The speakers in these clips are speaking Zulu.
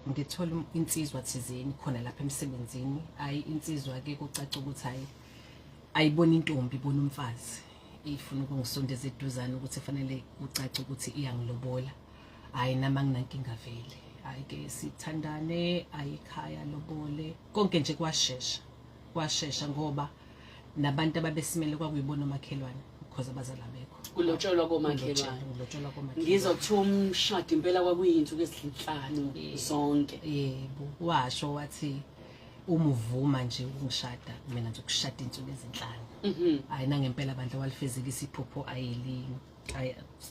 ngithola insizwa thizeni khona lapha emsebenzini. Hayi insizwa ke kucaca ukuthi hayi ayibona intombi ibona umfazi ifuna ukungisondeza eduzane ukuthi fanele ucace ukuthi iyangilobola. Hayi nama nginankinga vele. Hayi ke sithandane ayikhaya lobole konke nje kwashesha ngoba nabantu ababesimele kwakuyibona omakhelwane because abazali abekho. Kulotsholwa komakhelwane. Ngizokuthiwa umshado impela kwakuyinsuku ezinhlanu zonke. Yebo washo wathi uma uvuma nje ukungishada mina ngizokushada insuku ezinhlanu. Hayi nangempela bandla walifezekisa iphupho ayilingi.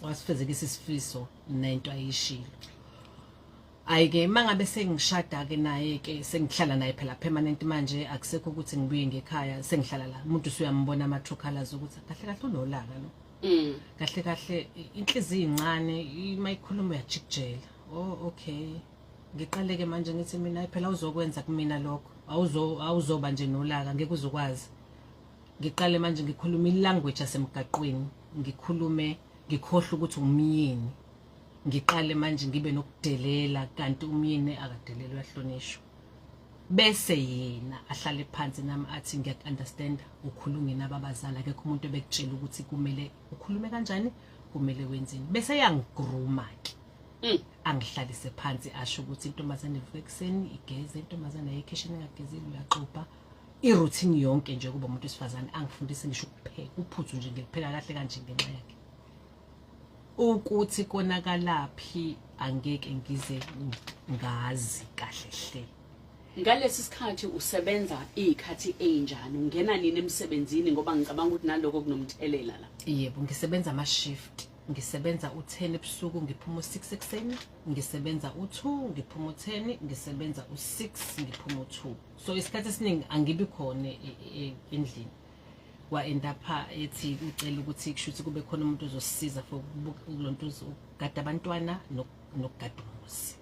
Wasifezekisa isifiso nento ayishilo. Ayike mangabe sengishada ke naye ke sengihlala naye phela permanent manje akusekho ukuthi ngibuye ngekhaya sengihlala la umuntu usuyambona ama true colors ukuthi kahle kahle unolaka lo. Kahle inhliziyo incane imayikhuluma yajikjela. Oh okay. Ngiqaleke manje ngithi mina phela uzokwenza kumina lokho. Awuzoba nje nolaka ngeke uzokwazi. Ngiqale manje ngikhuluma ilanguage yasemgaqweni. Ngikhulume ngikhohle ukuthi umyeni. Ngiqale manje ngibe nokudelela kanti umyeni akadelelwa yahlonishwa. Bese yena ahlale phansi nami athi ngiyakunderstand ukhulunge nababazali akekho umuntu obekutshela ukuthi kumele ukhulume kanjani kumele wenzeni. Bese yangigruma ke. Angihlalise phansi asho ukuthi intombazane ivuka ekseni igeze intombazane ayikeshini engagezile uyaxopa iroutine yonke nje kuba umuntu wesifazane angifundise ngisho ukupheka uphuthu nje ngikupheka kahle kanje ngenxa yakhe. Ukuthi konakalaphi angeke ngize ngazi kahle hle. Ngalesi sikhathi usebenza ikhathi enjani ungena nini emsebenzini ngoba ngicabanga ukuthi naloko kunomthelela la. Yebo ngisebenza ama shift. Ngisebenza u10 ebusuku ngiphuma u6 ekseni, ngisebenza u2 ngiphuma u10, ngisebenza u6 ngiphuma u2. So isikhathi esiningi angibi khona endlini. Wa end up ethi ucela ukuthi kushuthi kube khona umuntu ozosisiza for kulonto ukugada abantwana nokugada umuzi.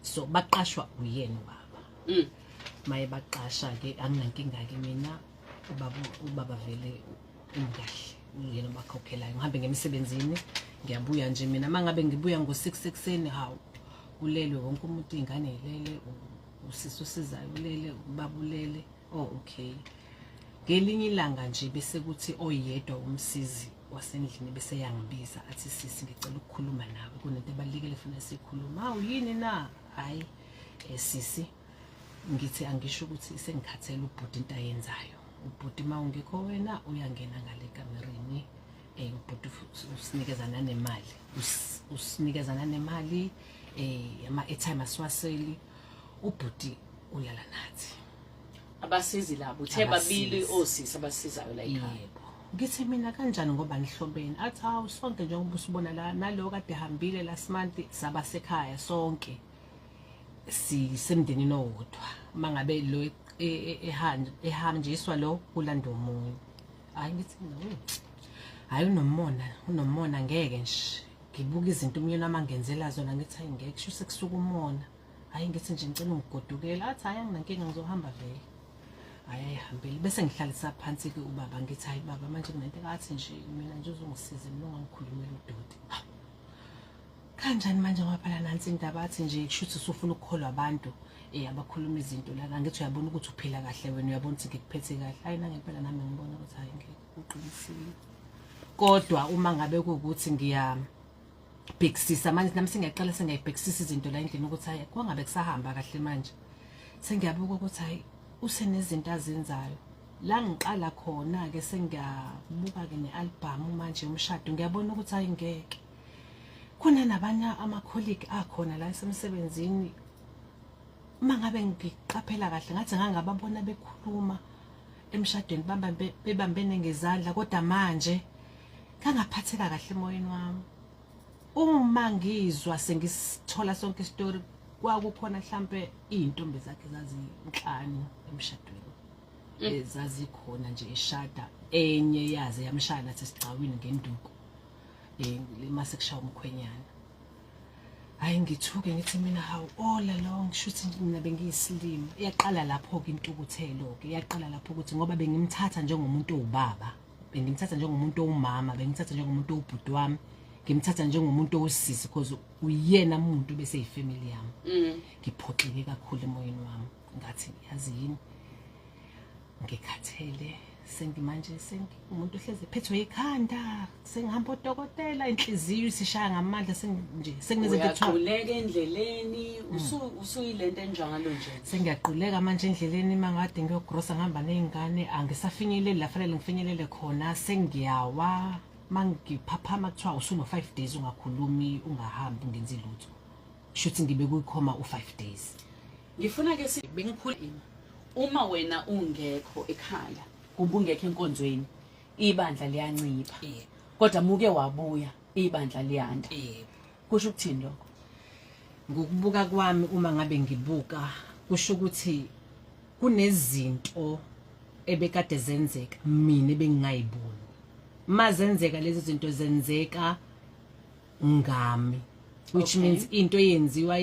So baqashwa uyena baba. Maye baqasha ke anginankinga ke mina ubaba vele umkahle. Yena bakhokhelayo ngihambe ngemsebenzini ngiyabuya nje mina mangabe ngibuya ngo6 ekseni hawo ulele wonke umuntu ingane ilele usisi usizayo ulele babulele. Oh okay. Ngelinye ilanga nje bese kuthi oyedwa umsizi wasendlini bese yangibiza athi sisi ngicela ukukhuluma nawe kunento ebalekile funa sikhuluma. Hawu yini na? Hayi sisi ngithi angisho ukuthi sengikhathele ubhuti into ayenzayo. Ubhuti mawungekho wena uyangena ngale kamereni ubhuti usinikezana nemali usinikezana nemali ama airtime aswaseli ubhuti ulala nathi. Abasizi labo uthe babili osisi abasizayo la ekhaya. Yebo. Ngithi mina kanjani ngoba nihlobene athi hawu sonke njengoba usibona la nalo kade hambile last month sabasekhaya sonke sisemndenini owodwa mangabe lo ehanjiswa lo kulanda umunye. Hayi ngithi no. Hayi unomona ngeke nje ngibuka izinto umyeni amangenzela zona ngithi hayi ngeke kusho sekusuka umona. Hayi ngithi nje ngicela ungigodukela athi hayi anginankinga ngizohamba vele. Hayi ayihambile bese ngihlalisa phansi ke ubaba ngithi hayi baba manje kunento ngathi nje mina nje uzongisiza mina ungangikhulumela udoti. Kanjani manje ngoba phela nansi indaba athi nje kushuthi usufuna ukukholwa abantu abakhuluma izinto la ngithi uyabona ukuthi uphila kahle wena uyabona ukuthi ngikuphethe kahle. Hayi nangempela nami ngibona ukuthi hayi ngeke uqinisile. Kodwa uma ngabe kuukuthi ngiyabhekisisa manje nami sengiyaqala sengiyibhekisisa izinto la endlini ukuthi hayi kwangabe kusahamba kahle manje. Sengiyabuka ukuthi hayi usenezinto azenzayo. La ngiqala khona ke sengiyabuka ke nealbum manje umshado ngiyabona ukuthi hayi ngeke. Kuna nabanye ama-colleague akhona la esemsebenzini mangabe ngiqaphela kahle ngathi ngangababona bekhuluma emshadweni bebambene ngezandla kodwa manje kangaphatheka kahle emoyeni wami. Uma ngizwa sengisithola sonke istory kwakukhona mhlambe izintombi zakhe zazinhlanu emshadweni. Ezazikhona nje eshada enye yaze yamshaya nathi sigcawini ngenduku. Mase kushaya umkhwenyana. Hayi ngithuke ngithi mina hawu all along shuthi mina bengiyisilima. Iyaqala lapho ke intukuthelo ke iyaqala lapho ukuthi ngoba bengimthatha njengomuntu owubaba, bengimthatha njengomuntu owumama, bengimthatha njengomuntu owubhuti wami. ngimthatha njengomuntu owusisi because uyena umuntu bese yifamily yami ngiphoxeke kakhulu emoyeni wami ngathi yazi yini ngikhathele sengimanje umuntu ohleze phethwe ikhanda sengihamba odokotela inhliziyo isishaya ngamandla senginezinto uyaquleka endleleni usuyilento enjalo nje sengiyaquleka manje endleleni mangade ngiyogrosa ngihamba nezingane angisafinyeleli la fanele ngifinyelele khona sengiyawa mangiphaphama kuthiwa usuno 5 days ungakhulumi ungahambi ungenzi lutho shuthi ngibe kuyikhoma u5 days ngifuna ke bengikhuluma uma wena ungekho ekhaya ubungekho enkonzweni ibandla liyancipha kodwa muke wabuya ibandla liyanda kusho ukuthini lokho ngokubuka kwami uma ngabe ngibuka kusho ukuthi kunezinto ebekade zenzeka mina bengingayiboni mazenzeka lezi zinto zenzeka ngami which means into yenziwa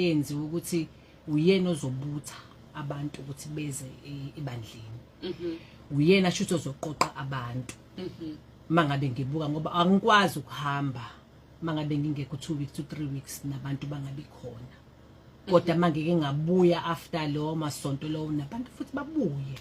ukuthi uyena ozobutha abantu ukuthi beze ibandleni uyena shuthi ozoqoqa abantu mangabe ngibuka ngoba angikwazi ukuhamba mangabe ngingekho 2 weeks to 3 weeks nabantu bangabi khona kodwa mangeke ngabuya after lo masonto lo nabantu futhi babuye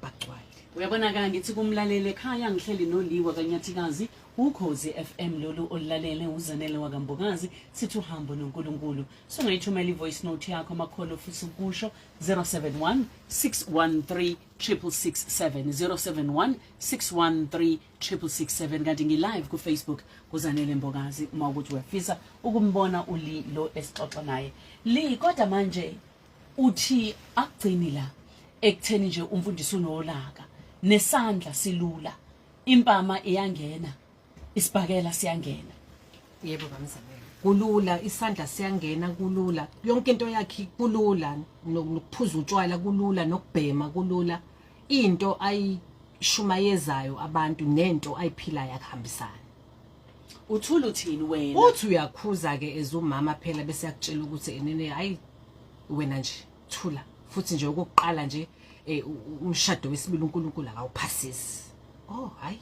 bagcwale uyabona ka ngithi kumlalele ekhaya ngihleli noLiwa kaNyathikazi ukhozi FM lolu olilalele uzanele wakambokazi sithi uhambo noNkulunkulu so ngayithumela ivoice note yakho amakholo ofisa ukusho 071 613 667 071 613 667 kanti ngi-live ku-Facebook kuzanele Mbokazi uma ukuthi uyafisa ukumbona uLilo esixoxa naye Li kodwa manje uthi akugcini la ekutheni nje umfundisi unolaka nesandla silula impama iyangena isibhakela siyangena yebo bamzamela kulula isandla siyangena kulula yonke into yakhe kulula nokuphuza utshwala kulula nokubhema kulula into ayishumayezayo abantu nento ayiphilayo akuhambisana uthula uthini wena uthi uyakhuza ke ezumama phela bese yakutshela ukuthi enene hayi wena nje thula futhi nje ukuqala nje umshado wesibili uNkulunkulu akawuphasisi hayi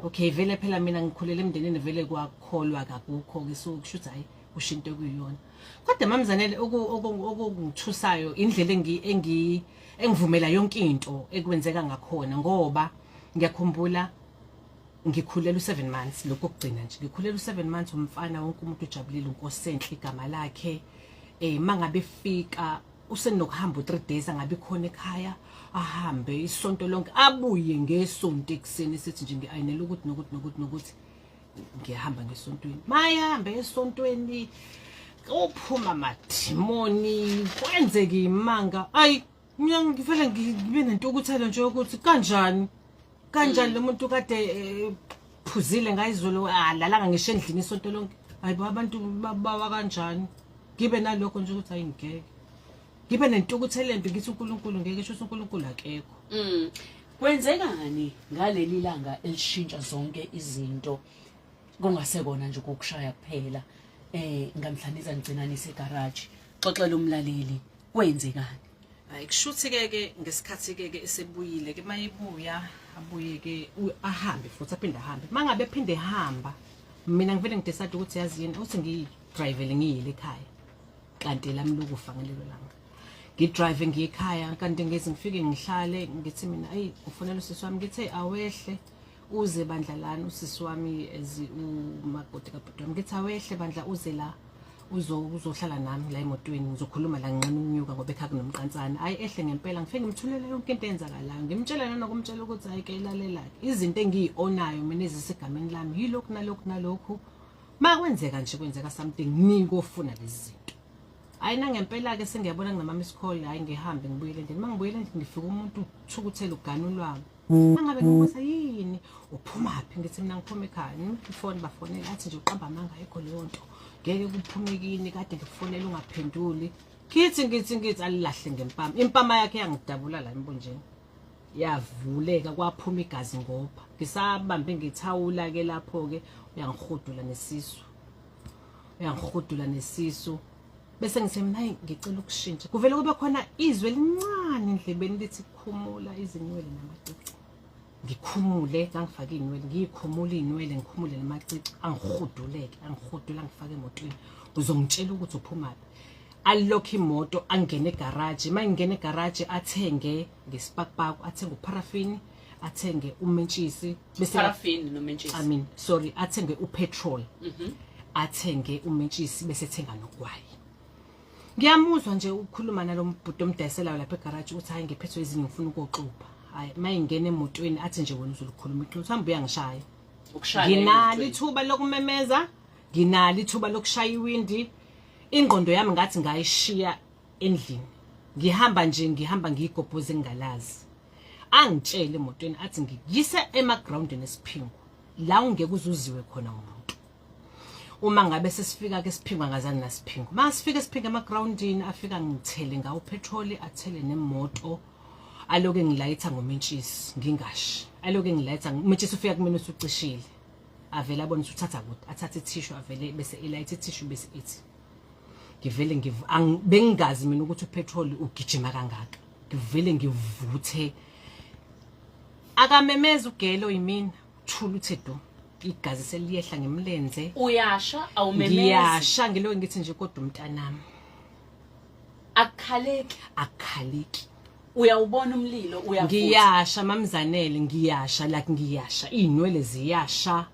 okay vele phela mina ngikhulele emndenini vele kwakholwa akukho ke so kushuthi hayi ushinto kuyiyona kodwa mamzanele okungithusayo indlela engivumela yonke into ekwenzeka ngakhona ngoba ngiyakhumbula ngikhulela u7 months lokho kugcina nje ngikhulela u7 months umfana wonke umuntu ujabulile unkosenhle igama lakhe mangabe fika usenokuhamba u3 days angabe khona ekhaya ahambe isonto lonke abuye ngesonto ekseni sithi nje ngiayinela ukuthi nokuthi ngiyahamba ngesontweni mayahambe esontweni uphuma madimoni kwenzeke imanga ayi ngivele ngibe nentukuthelo nje ukuthi kanjani lo muntu kade phuzile ngayizolo lalanga ngisho endlini isonto lonke hayibo abantu babawa kanjani ngibe nalokho nje ukuthi ayingeke ngibe nentukuthelo embi ngithi uNkulunkulu ngeke esho uNkulunkulu akekho kwenzekani ngaleli langa elishintsha zonke izinto kungasekona nje ukukushaya kuphela ngamhlaniza ngcinanise egarage xoxela umlaleli kwenzekani hayi kushuthi ke ngesikhathi ke esebuyile ke mayibuya abuye ke ahambe futhi aphinde ahambe mangabe ephinde ehamba mina ngivele ngidecide ukuthi yazi yini uthi ngidrivele ngiyile ekhaya kanti lami lokufa ngalelo langa ngidrive ngiyekhaya kanti ngeze ngifike ngihlale ngithi mina ayi ufonela usisi wami ngithi awehle uze bandla lana usisi wami umakoti kabhuti wami ngithi awehle bandla uze la uzohlala nami la emotweni ngizokhuluma la nqina unyuka ngoba ekhaya kunomqantsana hayi ehle ngempela ngifike ngimthulele yonke into eyenzakalayo ngimtshela nokumtshela ukuthi hayi ke ilalela izinto engiyionayo mina ezisigameni lami yilokhu nalokhu makwenzeka nje kwenzeka something nikofuna lezi zinto hayi nangempela ke sengiyabona kunama miss call hayi ngihambe ngibuyele endlini mangibuyele endlini ngifika umuntu uthukuthela uganu lwami mangabe ngibuza yini uphumaphi ngithi mina ngiphuma ekhaya ngifone bafonela athi nje uqamba amanga ayikho leyo nto ngeke kuphume kini kade ngikufonela ungaphenduli ngithi alilahle ngempama impama yakhe yangidabula la embonjeni yavuleka kwaphuma igazi ngopha ngisabambe ngithawula ke lapho ke uyangihudula nesisu bese ngithi mina ngicela ukushintsha kuvele kube khona izwe elincane endlebeni lithi khumula izinwele namacici ngikhumule ngangifaka inwele ngiyikhumula inwele ngikhumule namacici angihuduleke angihudula ngifake emotweni uzongitshela ukuthi uphumaphi alokho imoto angene egarage mangene egarage athenge ngesparkpark athenge uparaffin athenge umentshisi bese paraffin nomentshisi athenge upetrol athenge umentshisi bese thenga nogwayi ngiyamuzwa nje ukukhuluma nalombudo omdayiselayo lapha egarage uthi hayi ngiphethwe izinto ngifuna ukuxuba hayi mayingena emotweni athi nje wena uzolikhuluma iqiniso hamba uyangishaya nginalo ithuba lokumemeza nginalo ithuba lokushaya iwindi ingqondo yami ngathi ngayishiya endlini ngihamba ngiyigobhoze ngingalazi angitshele emotweni athi ngiyise emagroundini esiphingo la ungeke uzuziwe khona umuntu uma ngabe sesifika ke siphingo angazani nasiphingo masifika esiphingo emagroundini afika ngithele ngawo petrol athele nemoto aloke ngilayitha ngomentshisi ngingashi aloke ngilayitha umentshisi ufika kumina usucishile avela abona ukuthi uthatha kude athathe tissue avele bese elayitha tissue bese ethi ngivele bengingazi mina ukuthi upetrol ugijima kangaka ngivele ngivuthe akamemeza ugelo yimina thula uthe do igazi seliyehla ngemlenze uyasha awumemezi ngiyasha ngiloke ngithi nje kodwa umntanami akhaleki uyawubona umlilo uyavutha ngiyasha mamzanele ngiyasha like ngiyasha inwele ziyasha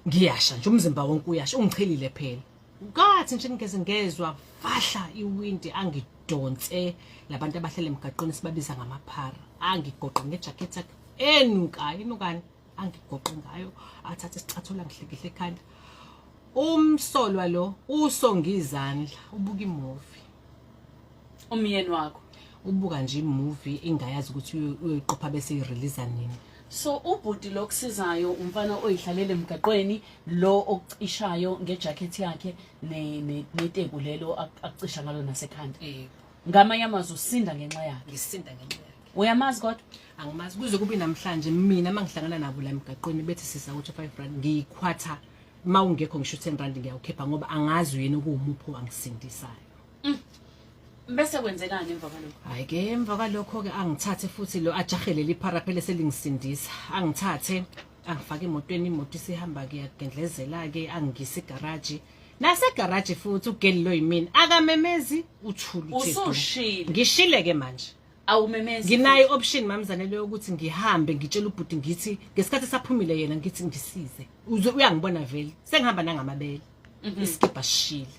ngiyasha nje umzimba wonke uyasha ungichelile phela ngathi nje ngezwa fahla iwindi angidonse labantu abahlele emgaqweni sibabiza ngamaphara angigoqa ngejacket yakhe enukani angigoqe ngayo athathe isicathulo ngihlekihle ekhanda umsolwa lo usongizandla ubuka imovie umyeni wakho ubuka nje imovie engayazi ukuthi uyoyiqopha bese irelease nini so ubhuti lokusizayo umfana oyihlalele emgaqweni lo okucishayo ngejacket yakhe netebu lelo akucisha ngalo nasekhanda ngamanye amazwi usinda ngenxa yakhe ngisinda ngenxa yakhe uyamazi kodwa angimazi kuze kube namhlanje mina mangihlangana nabo la emgaqweni bethi sisa ukuthi 5 rand ngiyikhwatha mawungekho ngisho 10 rand ngiyawukhipha ngoba angazi uyena okuwumupho angisindisayo bese kwenzekani emva kwalokho hayi ke emva kwalokho ke angithathe futhi lo ajahele liphara phela selingisindisa angithathe angifake emotweni imoto isihamba ke yagendlezela ke angingisa igarage nase garage futhi ugeli lo yimina akamemezi uthula usushile ngishile ke manje awumemezi nginayo option mamzanele yokuthi ngihambe ngitshela ubhuti ngithi ngesikhathi saphumile yena ngithi ngisize uyangibona vele sengihamba nangamabele iskipa shile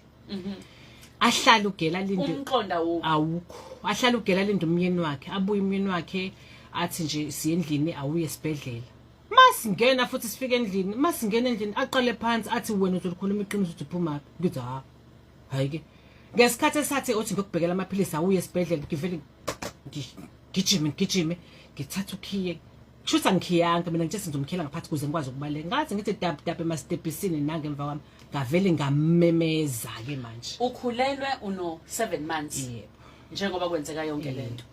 ahlala ugela linde umqonda awukho ahlala ugela linde umyeni wakhe abuye umyeni wakhe athi nje siyendlini awuye esibhedlela masingena futhi sifike endlini masingena endlini aqale phansi athi wena uzolikhuluma iqiniso ukuthi uphuma ngithi hayi ke ngesikhathi esathi uthi ngokubhekela amaphilisi awuye esibhedlela ngivele gijime ngithatha ukhiye kushuthi angikhiyanga mina ngithe ngizomkhela ngaphathi kuze ngikwazi ukubaleka ngathi ngithi dab emastephisini nangemva kwami ngavele ngamemeza ke manje ukhulelwe uno 7 months njengoba kwenzeka yonke lento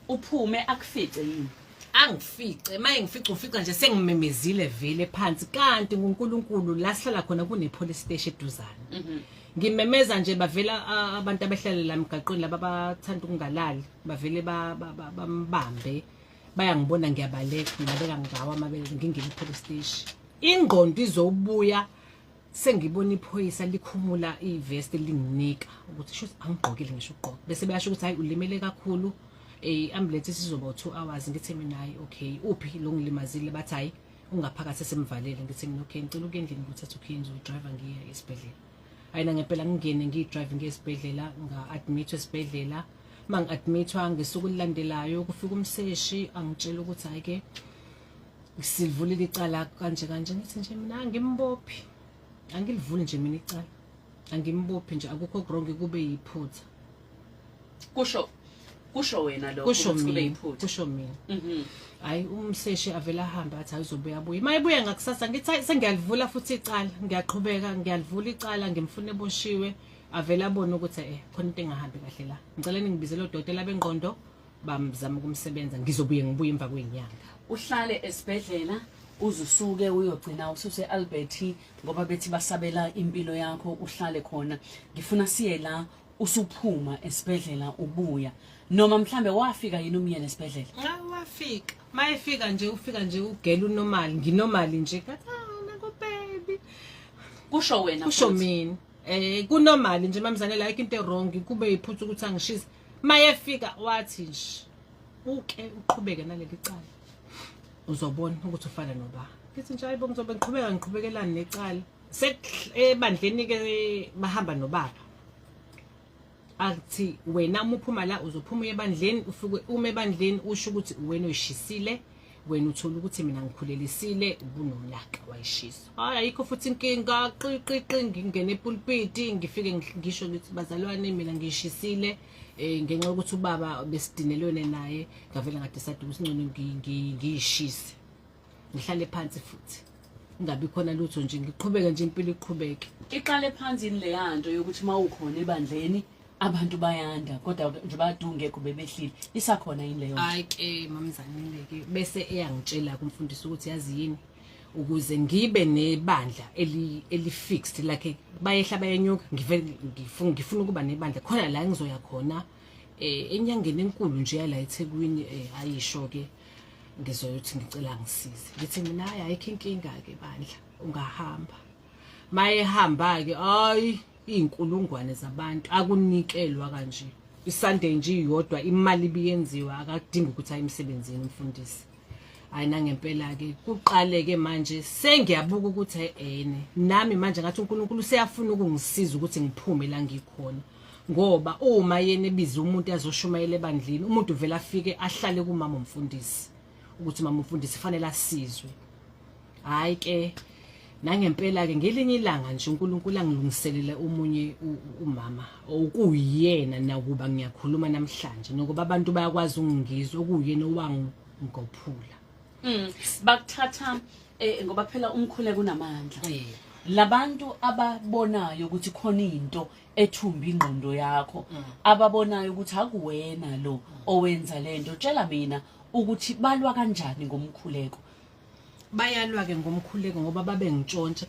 uphume akufice yini angifice maye ngifica ufica nje sengimemezile vele phansi kanti nguNkulunkulu la sihlala khona kune police station eduzane ngimemeza nje bavela abantu abahlala la emgaqweni laba bathanda ukungalali bavele bambambe bayangibona ngiyabaleka ngibeka ngawa amabele ngingena police station ingqondo izobuya sengibona iphoyisa likhumula ivest linginika ukuthi sho angigqokile ngisho ugqoka bese bayasho ukuthi hayi ulimele kakhulu ambulance sizoba 2 hours ngithi mina hayi okay uphi lo ngilimazile bathi hayi ungaphakathi semvalele ngithi mina okay ngicela ukendlini nguthatha ukhenzo udriver ngiye esibhedlela ayina ngempela ngingene ngidrive ngiye esibhedlela nga-admit esibhedlela mangi-admitwa ngesuku lilandelayo kufika umseshi angitshela ukuthi hayi ke silivulile icala kanje ngithi nje mina angimbophi angilivuli nje mina icala angimbophi nje akukho wrong kube yiphutha kusho wena lo kube yiphutha kusho mina hayi umseshi avela ahamba athi ayizobuya abuye mayibuya ngakusasa ngithi hayi sengiyalivula futhi icala ngiyaqhubeka ngiyalivula icala ngimfune eboshiwe avela abona ukuthi khona into engahambi kahle la ngicela ningibizele odokotela bengqondo bamzama ukumsebenza ngizobuye ngibuye emva kwenyanga uhlale esibhedlela uzusuke uyogcina ususe Albert ngoba bethi basabela impilo yakho uhlale khona ngifuna siye la usuphuma esibhedlela ubuya noma mhlambe wafika yini umyeni esibhedlela? Wafika. Mayefika nje ufika nje ugela unormal, nginormal nje. Nako baby. Kusho wena Kusho futhi? mina. Kunormal nje mamzane la into wrong kube iphutha ukuthi angishisa. Mayefika wathi nje uke uqhubeke naleli cala. Uzobona ukuthi ufana noba. Ngithi nje hayibo ngizobe ngiqhubekelana necala. Ebandleni ke bahamba nobaba. Athi wena uma uphuma la uzophuma ebandleni ufike ebandleni usho ukuthi wena oyishisile, wena uthola ukuthi mina ngikhulelisile ubunomlaka wayishisa. Hayi ayikho futhi inkinga qiqiqi ngingene epulpit ngifike ngisho ukuthi bazalwane mina ngishisile ngenxa yokuthi ubaba besidinelene naye ngavela ngadecide ukuthi ngcono ngiyishise. Ngihlale phansi futhi ngabe khona lutho nje ngiqhubeka nje impilo iqhubeke. Iqale phansi le yanto yokuthi mawukhona ebandleni abantu bayanda kodwa nje badunge kube behlile isakhona yini leyo? Hayi ke mamzanile ke bese eyangitshela kumfundisi ukuthi yazi yini ukuze ngibe nebandla eli fixed like bayehla bayenyuka ngifuna ukuba nebandla khona la ngizoya khona enyangeni enkulu nje yala eThekwini ayisho ke ngizoyothi ngicela ngisize. Ngithi mina hayi ayikho inkinga ke bandla ungahamba. Maye hamba ke hayi inkulungwane zabantu akunikelwa kanje. Isunday nje iyodwa imali biyenziwa akadingi ukuthi ayimsebenzini umfundisi. Hayi nangempela ke kuqale ke manje sengiyabuka ukuthi nami manje ngathi uNkulunkulu useyafuna ukungisiza ukuthi ngiphume la ngikhona. Ngoba uma yena ebiza umuntu azoshumayela ebandleni umuntu vele afike ahlale kumama umfundisi ukuthi mama umfundisi fanele asizwe. Hayi ke nangempela ke ngelinye ilanga nje uNkulunkulu angilungiselela omunye umama okuyiyena nakuba ngiyakhuluma namhlanje ngoba abantu bayakwazi ukungizwa okuyena owangophula. Bakuthatha ngoba phela umkhule kunamandla. Labantu ababonayo ukuthi khona into ethumba ingqondo yakho, ababonayo ukuthi akuwena lo owenza lento, tshela mina ukuthi balwa kanjani ngomkhuleko? Bayalwa ke ngomkhuleko ngoba babe ngitshontsha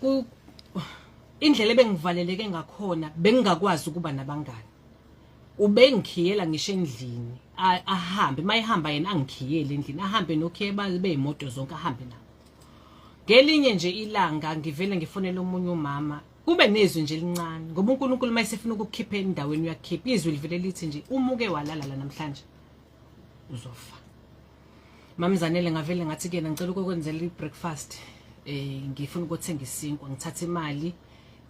indlela ebengivaleleke ngakhona bengingakwazi ukuba nabangani. Ubengikhiyela ngisho endlini ahambe mayihamba yena angikhiyele endlini ahambe nokhiye bezimoto zonke ahambe nawo. Ngelinye nje ilanga ngivele ngifonela umunye umama kube nezwi nje elincane ngoba uNkulunkulu mayesefuna ukukhipha endaweni uyakhipha izwi livele lithi nje umuke walala la namhlanje uzofa. Mamzanele ngavele ngathi ke ngicela ukukwenzela ibreakfast ngifuna ukuthenga isinkwa ngithatha imali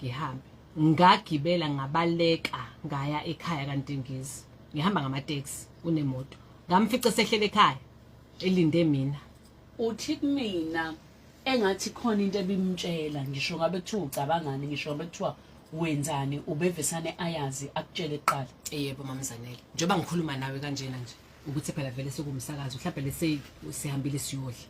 ngihambe. Ngagibela ngabaleka ngaya ekhaya kaNtengezi ngihamba ngamateksi unemoto ngamfica sehlele ekhaya elinde mina. Uthi kumina engathi khona into ebimtshela ngisho ngabe kuthiwa ucabangani ngisho ngabe kuthiwa wenzani ubevesane ayazi akutshele eqala. Yebo mamzanele njengoba ngikhuluma nawe kanjena nje ukuthi phela vele sekumsakazo mhlawumbe lese sihambile siyodla.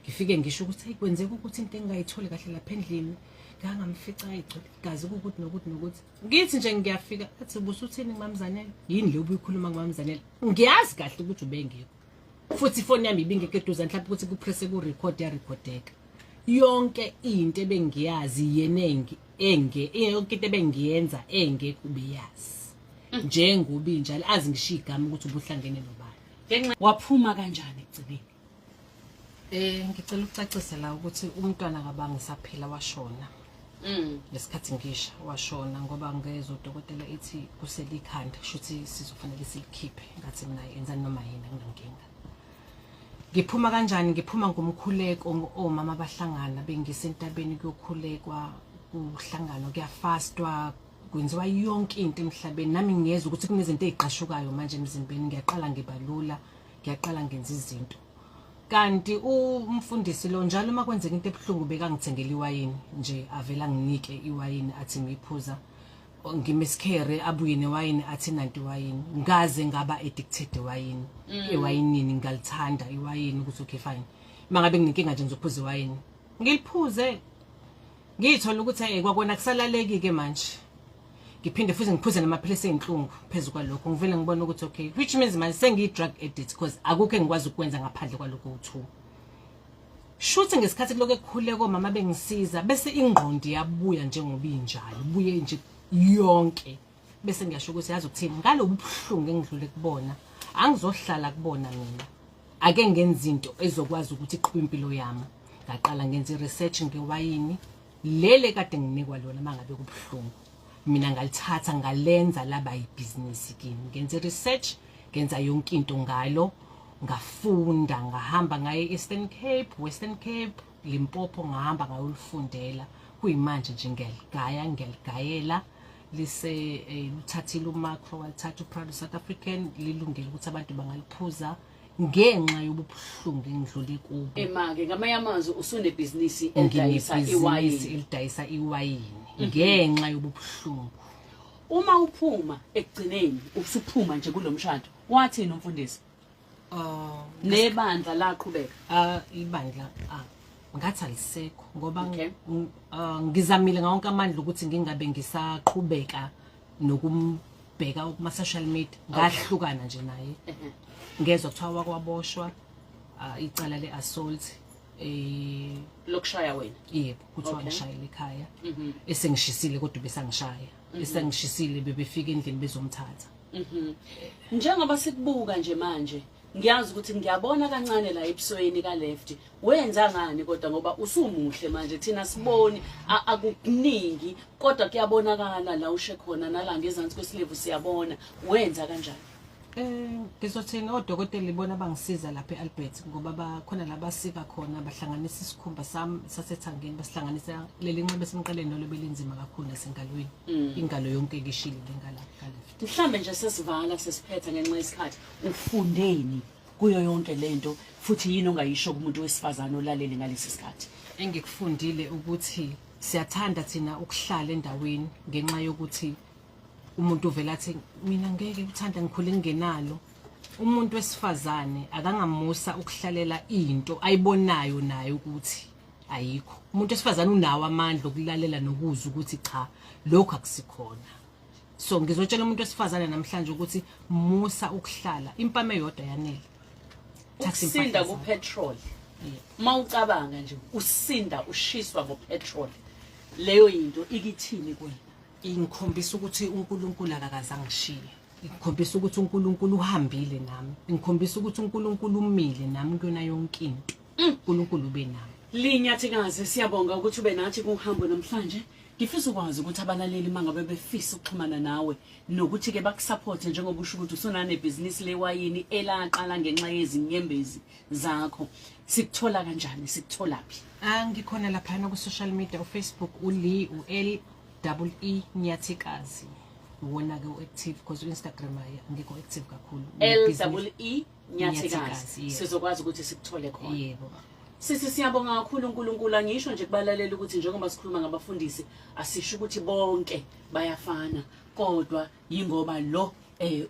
Ngifike ngisho ukuthi hey kwenzeka ukuthi into engayitholi kahle lapha endlini ngangamfica ayigcwele igazi ukuthi nokuthi ngithi nje ngiyafika athi busuthini ngimamzanele yini le ubuyikhuluma ngimamzanele ngiyazi kahle ukuthi ubengekho futhi ifoni yami ibingeke eduze mhlawumbe ukuthi kupress ku record ya recordeka yonke into ebengiyazi yenengi yonke into ebengiyenza engeke ubeyazi njengoba injalo azi ngishiya igama ukuthi ubuhlangene nobani. Waphuma kanjani egcibeni? Ngicela ukucacisa la ukuthi umntwana kabangisaphila washona. Lesikhathi ngisha washona ngoba ngezwe udokotela ethi kuselikhanda shuthi sizofanele silikhiphe ngathi mina yenzani noma yini nginankinga. Ngiphuma kanjani? Ngiphuma ngomkhuleko omama abahlangana bengisentabeni kuyokhulekwa kuhlangano kuyafastwa kwenziwa yonke into emhlabeni nami ngiyeza ukuthi kunezinto eziqashukayo manje emzimbeni ngiyaqala ngibalula ngiyaqala ngenza izinto. Kanti umfundisi lo njalo uma kwenzeka into ebhlungu bekangithengela iwayini nje avela nginike iwayini athi ngiphuza ngimeskhere abuye newayini athi nanti iwayini ngaze ngaba addicted iwayini. Iwayinini ngalithanda iwayini ukuthi okay fine mangabe nginenkinga nje ngizophuza iwayini ngiliphuze ngithola ukuthi kwakona kusalaleki ke manje ngiphinde futhi ngiphuze namaphilisi enhlungu phezulu kwalokho ngivele ngibona ukuthi okay which means manje sengiyi drug addict because akukho engikwazi ukwenza ngaphandle kwalokho u2 shuthi ngesikhathi kuloko ekukhuleka omama bengisiza bese ingqondo yabuya njengoba injalo buye nje yonke bese ngiyasho ukuthi yazi ukuthini ngalobu buhlungu engidlule kubona angizohlala kubona mina ake ngenza izinto ezokwazi ukuthi iqhube impilo yami ngaqala ngenza research ngewayini lele kade nginikwa lona mangabe kubuhlungu mina ngalithatha ngalenza laba ibusiness kimi ngenza research ngenza yonke into ngalo ngafunda ngahamba ngaye Eastern Cape Western Cape Limpopo ngahamba ngayolifundela kuyimanje nje ngeligayela lise lithathile uMacro walithatha uProud South African lilungile ukuthi abantu bangaliphuza ngenxa yobubuhlungu engidlule kubo emake ngamanye amazwi usune business elidayisa iwayini ngenxa yobubuhlungu uma uphuma ekugcineni usuphuma nje kulomshado wathini umfundisi nebandla laqhubeka ibandla ngathi alisekho ngoba ngizamile ngawonke amandla ukuthi ngingabe ngisaqhubeka nokumbheka kuma social media ngahlukana nje naye ngezwe kuthiwa kwaboshwa icala leassault lokushaya wena yebo kuthiwa ngishayela ekhaya esengishisile kodwa besangishaya esengishisile bebefika endlini bezomthatha njengoba sikubuka nje manje ngiyazi ukuthi ngiyabona kancane la episodeni ka left wenza ngani kodwa ngoba usumuhle manje thina siboni akukuningi kodwa kuyabonakala la ushe khona nala ngezansi kwesilevu siyabona wenza kanjani ngizothina odokotela libona bangisiza lapha eAlbert ngoba bakhona labasika khona bahlanganisa isikhumba sami sasethangeni basihlanganisa leli nxeba esimqaleni nalo belinzima kakhulu nasengalweni ingalo yonke ngishile ngala left mhlambe nje sesivala sesiphetha ngenxa yesikhathi ufundeni kuyo yonke lento futhi yini ongayisho kumuntu wesifazane olalele ngalesi sikhathi engikufundile ukuthi siyathanda thina ukuhlala endaweni ngenxa yokuthi umuntu uvela athi mina ngeke uthanda ngikhule ngingenalo umuntu wesifazane akangamusa ukuhlalela into ayibonayo naye ukuthi ayikho umuntu wesifazane unawo amandla okulalela nokuza ukuthi cha lokho akusikhona so ngizotshela umuntu wesifazane namhlanje ukuthi musa ukuhlala impama eyodwa yanele ukusinda kupetrol mawucabanga nje usinda ushiswa ngopetrol leyo into ikithini kuwena ingikhombisa ukuthi uNkulunkulu akakazangishiye ngikhombisa ukuthi uNkulunkulu uhambile nami ngikhombisa ukuthi uNkulunkulu umile nami kuyona yonke into uNkulunkulu ube nami Linyathikazi siyabonga ukuthi ube nathi kuhambo namhlanje ngifisa ukwazi ukuthi abalaleli mangabe befisa ukuxhumana nawe nokuthi ke bakusupport njengoba usho ukuthi usunane business lewayini elaqala ngenxa yezinyembezi zakho sikuthola kanjani sikutholapi ngikhona lapha ku social media uFacebook uLee uLEE Nyathikazi wona ke uactive because uInstagram ngikho active kakhulu LEE Nyathikazi sizokwazi ukuthi sikuthole khona yebo Sisi siyabonga kakhulu uNkulunkulu angisho nje kubalalela ukuthi njengoba sikhuluma ngabafundisi asisho ukuthi bonke bayafana kodwa yingoba lo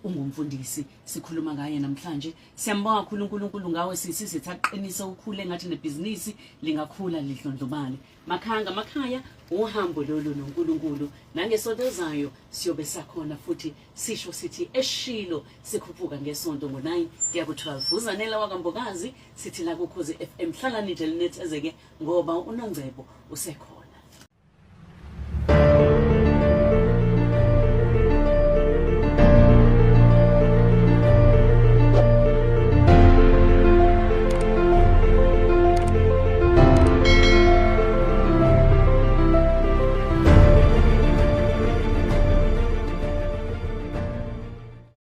ungumfundisi sikhuluma ngaye namhlanje siyambonga kakhulu uNkulunkulu ngawe sisi aqinise ukukhule ngathi nebusiness lingakhula lidlondlobale makhaya uhambo lolu noNkulunkulu nangesonto ezayo siyobe sakhona futhi sisho sithi eShilo sikhuphuka ngesonto ngo9 kuya ku12 uzanela wakambokazi sithi la kuKhozi FM hlala nje linethezeke ngoba uNongcebo usekho